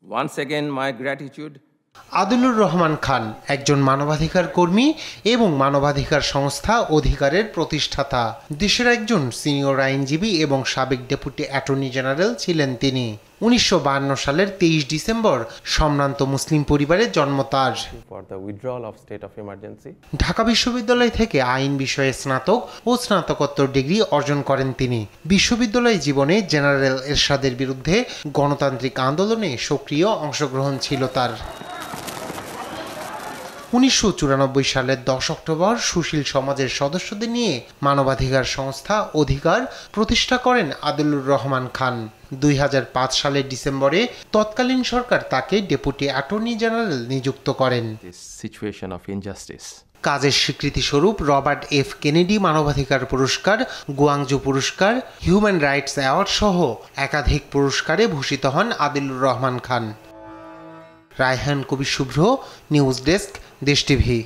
Once again, my gratitude Adilur Rahman Khan একজন মানবাধিকার কর্মী এবং মানবাধিকার সংস্থা অধিকারের প্রতিষ্ঠাতা। দেশের একজন সিনিয়র আইনজীবী এবং সাবেক ডেপুটি অ্যাটর্নি জেনারেল ছিলেন তিনি। 1952 সালের 23 ডিসেম্বর সম্ভ্রান্ত মুসলিম পরিবারে জন্ম তার। ঢাকা বিশ্ববিদ্যালয় থেকে আইন বিষয়ে স্নাতক ও স্নাতকোত্তর ডিগ্রি অর্জন করেন তিনি। বিশ্ববিদ্যালয় জীবনে জেনারেল এরশাদের বিরুদ্ধে গণতান্ত্রিক আন্দোলনে সক্রিয় অংশগ্রহণ ছিল তার। 1994 সালের 10 অক্টোবর সুশীল সমাজের সদস্যদের নিয়ে মানবাধিকার সংস্থা অধিকার প্রতিষ্ঠা করেন আদিলুর রহমান খান। 2005 সালের ডিসেম্বরে তৎকালীন সরকার তাকে ডেপুটি অ্যাটর্নি জেনারেল নিযুক্ত করেন। কাজের স্বীকৃতিস্বরূপ রবার্ট এফ কেনেডি মানবাধিকার পুরস্কার, গুয়াংজু পুরস্কার, হিউম্যান রাইটস অ্যাওয়ার্ড সহ একাধিক পুরস্কারে ভূষিত হন আদিলুর রহমান খান। রায়হান কবির শুভ্র, নিউজ ডেস্ক, দেশ টিভি।